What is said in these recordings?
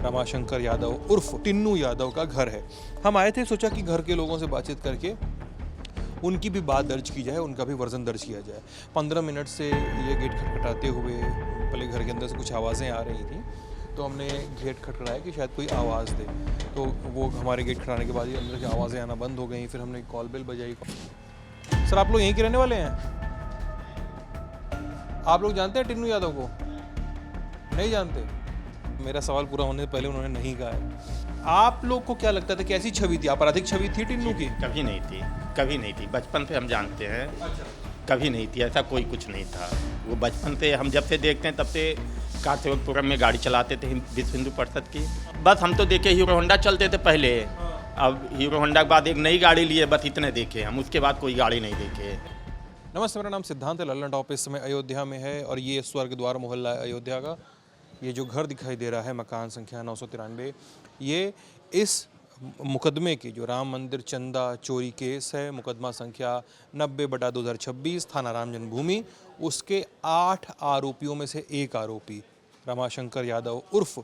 रमाशंकर यादव उर्फ टिन्नू यादव का घर है। हम आए थे, सोचा कि घर के लोगों से बातचीत करके उनकी भी बात दर्ज की जाए, उनका भी वर्जन दर्ज किया जाए। 15 मिनट से ये गेट खटखटाते हुए पहले घर के अंदर से कुछ आवाज़ें आ रही थी, तो हमने गेट खटखटाया कि शायद कोई आवाज़ दे। तो वो हमारे गेट खटखटाने के बाद ही अंदर से आवाज़ें आना बंद हो गई। फिर हमने कॉल बेल बजाई। सर, आप लोग यहीं के रहने वाले हैं? आप लोग जानते हैं टिन्नू यादव को? नहीं जानते? मेरा सवाल पूरा होने से पहले उन्होंने नहीं कहा है। आप लोग को क्या लगता था, कैसी छवि थी, आपराधिक छवि थी टिन्नू की? कभी नहीं थी, कभी नहीं थी। बचपन से हम जानते हैं। अच्छा। कभी नहीं थी, ऐसा कोई कुछ नहीं था। वो बचपन से हम जब से देखते हैं तब से कारसेवकपुरम में गाड़ी चलाते थे विश्व हिंदू परिषद की। बस हम तो देखे हीरो होंडा चलते थे पहले। अब हीरो होंडा के बाद एक नई गाड़ी लिए, बस इतने देखे हम, उसके बाद कोई गाड़ी नहीं देखे। नमस्ते, मेरा नाम सिद्धांत है। लल्लन टॉप इस समय अयोध्या में है और ये स्वर्ग द्वार मोहल्ला है अयोध्या का। ये जो घर दिखाई दे रहा है, मकान संख्या 993, ये इस मुकदमे की, जो राम मंदिर चंदा चोरी केस है, मुकदमा संख्या 90/2026, थाना राम जन्मभूमि, उसके 8 आरोपियों में से एक आरोपी रमाशंकर यादव उर्फ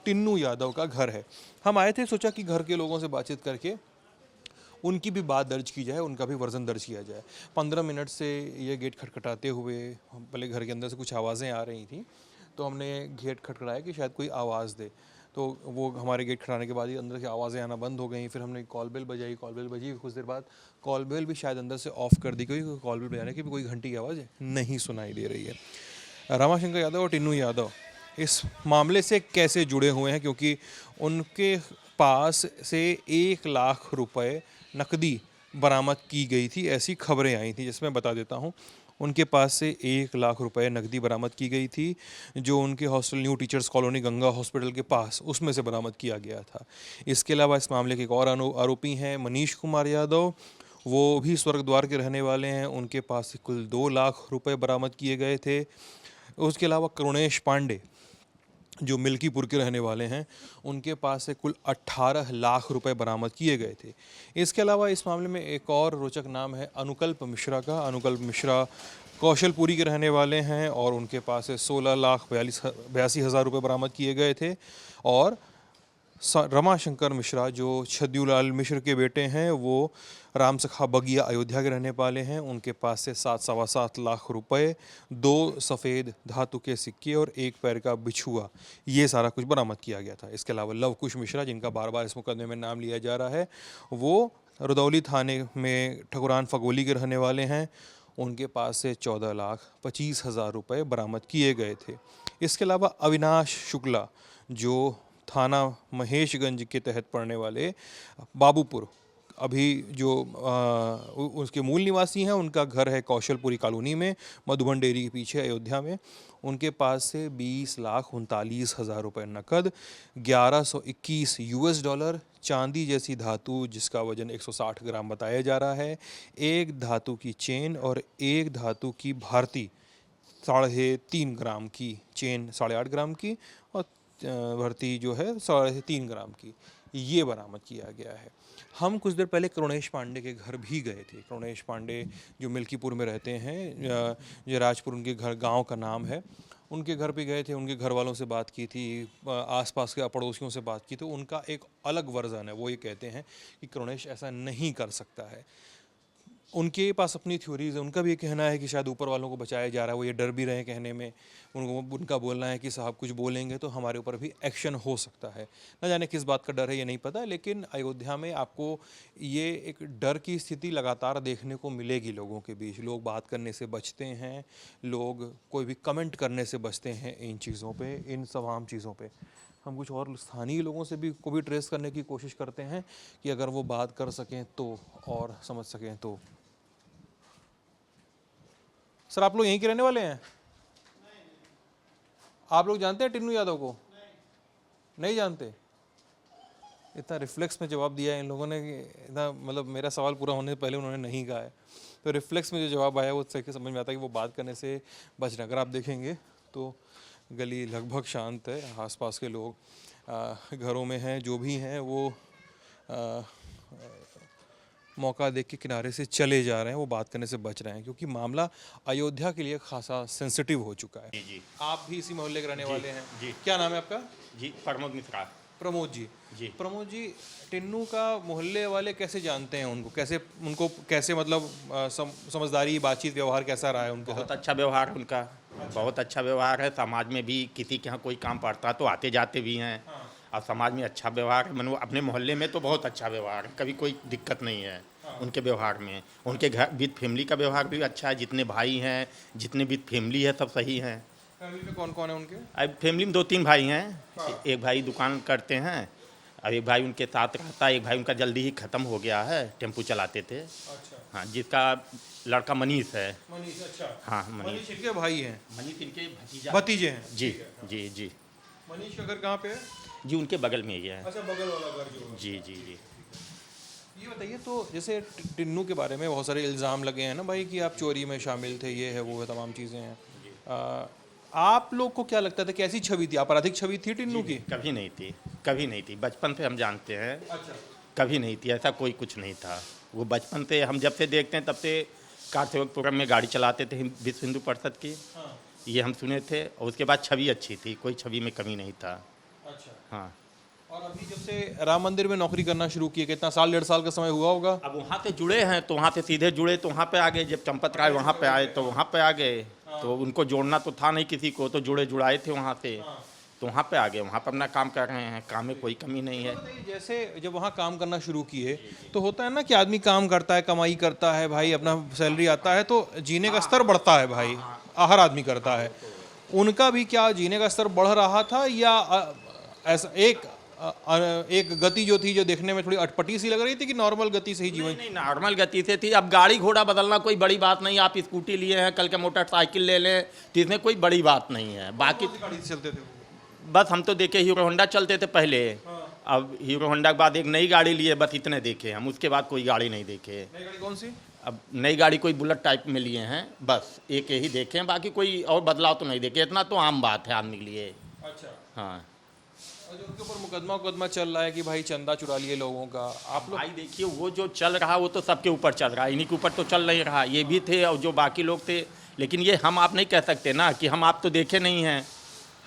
टिन्नू यादव का घर है। हम आए थे, सोचा कि घर के लोगों से बातचीत करके उनकी भी बात दर्ज की जाए, उनका भी वर्जन दर्ज किया जाए। 15 मिनट से ये गेट खटखटाते हुए पहले घर के अंदर से कुछ आवाज़ें आ रही थी, तो हमने गेट खटखटाया कि शायद कोई आवाज़ दे। तो वो हमारे गेट खटखटाने के बाद ही अंदर से आवाज़ें आना बंद हो गई। फिर हमने कॉल बेल बजाई, कॉल बेल बजी। कुछ देर बाद कॉल बेल भी शायद अंदर से ऑफ कर दी गई, क्योंकि कॉल बेल बजाने की भी कोई घंटी की आवाज़ नहीं सुनाई दे रही है। रमाशंकर यादव और टिन्नू यादव इस मामले से कैसे जुड़े हुए हैं, क्योंकि उनके पास से 1 लाख रुपए नकदी बरामद की गई थी, ऐसी खबरें आई थी, जिसमें बता देता हूं। उनके पास से 1 लाख रुपए नकदी बरामद की गई थी, जो उनके hostel new teachers colony Ganga hospital के पास, उसमें से बरामद किया गया था। इसके अलावा इस मामले के एक और आरोपी हैं मनीष कुमार यादव, वो भी स्वर्ग द्वार के रहने वाले हैं। उनके पास से कुल 2 लाख रुपए बरामद किए गए थे। उसके अलावा करुणेश पांडे, जो मिल्कीपुर के रहने वाले हैं, उनके पास से कुल 18 लाख रुपए बरामद किए गए थे। इसके अलावा इस मामले में एक और रोचक नाम है अनुकल्प मिश्रा का। अनुकल्प मिश्रा कौशलपुरी के रहने वाले हैं और उनके पास से 16,82,000 रुपये बरामद किए गए थे। और रमाशंकर मिश्रा, जो छद्दूलाल मिश्र के बेटे हैं, वो राम सखा बगिया अयोध्या के रहने वाले हैं। उनके पास से 7-7.25 लाख रुपए, 2 सफ़ेद धातु के सिक्के और 1 पैर का बिछुआ, ये सारा कुछ बरामद किया गया था। इसके अलावा लवकुश मिश्रा, जिनका बार बार इस मुकदमे में नाम लिया जा रहा है, वो रुदौली थाने में ठकुरान फगोली के रहने वाले हैं। उनके पास से 14,25,000 रुपये बरामद किए गए थे। इसके अलावा अविनाश शुक्ला, जो थाना महेशगंज के तहत पड़ने वाले बाबूपुर, अभी जो उसके मूल निवासी हैं, उनका घर है कौशलपुरी कॉलोनी में, मधुबन डेयरी के पीछे अयोध्या में। उनके पास से 20,39,000 रुपये नकद, 1121 US डॉलर, चांदी जैसी धातु जिसका वजन 160 ग्राम बताया जा रहा है, 1 धातु की चेन और 1 धातु की भारती 3.5 ग्राम की चेन, 8.5 ग्राम की, और भर्ती जो है 3.5 ग्राम की, ये बरामद किया गया है। हम कुछ देर पहले करुणेश पांडे के घर भी गए थे। करुणेश पांडे जो मिल्कीपुर में रहते हैं, जो राजपुर उनके घर गांव का नाम है, उनके घर पे गए थे। उनके घर वालों से बात की थी, आसपास के पड़ोसियों से बात की। तो उनका एक अलग वर्जन है। वो ये कहते हैं कि करुणेश ऐसा नहीं कर सकता है। उनके पास अपनी थ्योरीज है। उनका भी ये कहना है कि शायद ऊपर वालों को बचाया जा रहा है, वो ये डर भी रहे कहने में। उनका बोलना है कि साहब कुछ बोलेंगे तो हमारे ऊपर भी एक्शन हो सकता है। न जाने किस बात का डर है, ये नहीं पता, लेकिन अयोध्या में आपको ये एक डर की स्थिति लगातार देखने को मिलेगी लोगों के बीच। लोग बात करने से बचते हैं, लोग कोई भी कमेंट करने से बचते हैं इन चीज़ों पर, इन तमाम चीज़ों पर। हम कुछ और स्थानीय लोगों से भी को भी ट्रेस करने की कोशिश करते हैं कि अगर वो बात कर सकें तो, और समझ सकें तो। सर, आप लोग यहीं के रहने वाले हैं? आप लोग जानते हैं टिन्नू यादव को? नहीं जानते? इतना रिफ्लेक्स में जवाब दिया है इन लोगों ने कि इतना, मतलब मेरा सवाल पूरा होने से पहले उन्होंने नहीं कहा है। तो रिफ्लेक्स में जो जवाब आया वो सही समझ में आता है कि वो बात करने से बच रहे। अगर आप देखेंगे तो गली लगभग शांत है, आसपास के लोग घरों में हैं, जो भी हैं वो मौका देख के किनारे से चले जा रहे हैं, वो बात करने से बच रहे हैं क्योंकि मामला अयोध्या के लिए खासा सेंसिटिव हो चुका है। जी आप भी इसी मोहल्ले के रहने वाले हैं? जी। क्या नाम है आपका? जी, प्रमोद मिश्रा। प्रमोद जी। जी। प्रमोद जी, टिन्नू का मोहल्ले वाले कैसे जानते हैं उनको कैसे मतलब समझदारी, बातचीत, व्यवहार कैसा रहा है उनके बहुत साथ? अच्छा व्यवहार उनका, बहुत अच्छा व्यवहार है। समाज में भी किसी के यहाँ कोई काम पड़ता तो आते जाते भी हैं। और समाज में अच्छा व्यवहार है। मैंने अपने मोहल्ले में तो बहुत अच्छा व्यवहार है, कभी कोई दिक्कत नहीं है उनके व्यवहार में। उनके घर विद फैमिली का व्यवहार भी अच्छा है। जितने भाई हैं, जितने विद फैमिली है, सब सही हैं। फैमिली में कौन कौन है उनके? अब फैमिली में 2-3 भाई हैं। एक भाई दुकान करते हैं, अब एक भाई उनके साथ रहता है। एक भाई उनका जल्दी ही ख़त्म हो गया है, टेम्पू चलाते थे। अच्छा, हाँ, जिसका लड़का मनीष है। मनीष। अच्छा, हाँ, मनीष। मनीष इनके भाई हैं? मनीष इनके भतीजा। भतीजे हैं? जी जी जी मनीष का घर कहाँ पे है? जी, उनके बगल में ही है। अच्छा, बगल वाला घर जो है। जी जी जी ये बताइए, तो जैसे टिन्नू के बारे में बहुत सारे इल्ज़ाम लगे हैं ना भाई कि आप चोरी में शामिल थे, ये है वो है, तमाम चीज़ें हैं। आप लोग को क्या लगता था, कैसी छवि थी, आपराधिक छवि थी टिन्नू की? कभी नहीं थी, कभी नहीं थी। बचपन से हम जानते हैं, अच्छा, कभी नहीं थी। ऐसा कोई कुछ नहीं था। वो बचपन से हम जब से देखते हैं तब से कारसेवकपुरम में गाड़ी चलाते थे विश्व हिंदू परिषद की। हाँ, ये हम सुने थे। और उसके बाद छवि अच्छी थी, कोई छवि में कमी नहीं था। अच्छा। हाँ, और अभी जब से राम मंदिर में नौकरी करना शुरू किए, कितना साल, 1.5 साल का समय हुआ होगा? अब वहाँ से जुड़े हैं तो वहाँ से सीधे जुड़े तो वहाँ पे आ गए। जब चंपत राय वहाँ पे आए तो वहाँ पे आ गए। तो उनको जोड़ना तो था नहीं किसी को, तो जुड़ाए थे वहाँ से, तो वहाँ पे आ गए। वहाँ पर अपना काम कर रहे हैं, काम में कोई कमी नहीं है। बताइए, जैसे जब वहाँ काम करना शुरू किए तो होता है ना कि आदमी काम करता है, कमाई करता है भाई, अपना सैलरी आता है तो जीने का स्तर बढ़ता है भाई, हर आदमी करता है। उनका भी क्या जीने का स्तर बढ़ रहा था या ऐसा एक गति जो थी, जो देखने में थोड़ी अटपटी सी लग रही थी, कि नॉर्मल गति से ही जीवन? नहीं, नॉर्मल गति से थी। अब गाड़ी घोड़ा बदलना कोई बड़ी बात नहीं। आप स्कूटी लिए हैं, कल के मोटरसाइकिल ले लें तो इसमें कोई बड़ी बात नहीं है। बाकी कौन सी गाड़ी से चलते थे वो? बस हम तो देखे हीरो होंडा चलते थे पहले। अब हीरो होंडा के बाद एक नई गाड़ी लिए, बस इतने देखे हम। उसके बाद कोई गाड़ी नहीं देखे। नई गाड़ी कौन सी? अब नई गाड़ी कोई बुलेट टाइप में लिए हैं, बस एक ही देखे हैं। बाकी कोई और बदलाव तो नहीं देखे। इतना तो आम बात है आदमी के लिए। अच्छा। हाँ और जो उनके ऊपर मुकदमा चल रहा है कि भाई चंदा चुरा लिए लोगों का, आप लोग? भाई देखिए, वो जो चल रहा वो तो सबके ऊपर चल रहा है, इन्हीं के ऊपर तो चल नहीं रहा। ये भी थे और जो बाकी लोग थे। लेकिन ये हम आप नहीं कह सकते ना कि हम आप तो देखे नहीं हैं।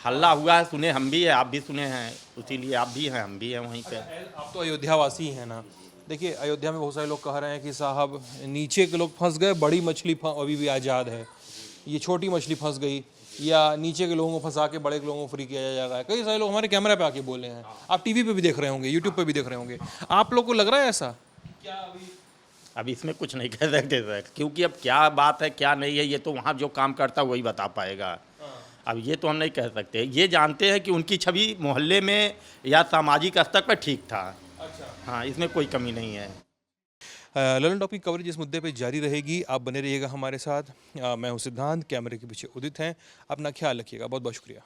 हल्ला हुआ है, सुने हम भी है, आप भी सुने हैं, इसीलिए आप भी हैं, हम भी हैं वहीं पे। आप तो अयोध्या वासी हैं ना? देखिए, अयोध्या में बहुत सारे लोग कह रहे हैं कि साहब नीचे के लोग फंस गए, बड़ी मछली अभी भी आज़ाद है, ये छोटी मछली फंस गई, या नीचे के लोगों को फंसा के बड़े के लोगों को फ्री किया जा रहा है। कई सारे लोग हमारे कैमरा पे आके बोले हैं, आप टीवी पे भी देख रहे होंगे, यूट्यूब पे भी देख रहे होंगे। आप लोग को लग रहा है ऐसा? क्या अब इसमें कुछ नहीं कह सकते सर, क्योंकि अब क्या बात है क्या नहीं है, ये तो वहाँ जो काम करता है वही बता पाएगा। अब ये तो हम नहीं कह सकते। ये जानते हैं कि उनकी छवि मोहल्ले में या सामाजिक स्तर पर ठीक था। अच्छा। हाँ, इसमें कोई कमी नहीं है। ललन टॉप की कवरेज इस मुद्दे पे जारी रहेगी, आप बने रहिएगा हमारे साथ। मैं हूँ सिद्धांत, कैमरे के पीछे उदित हैं। अपना ख्याल रखिएगा, बहुत बहुत शुक्रिया।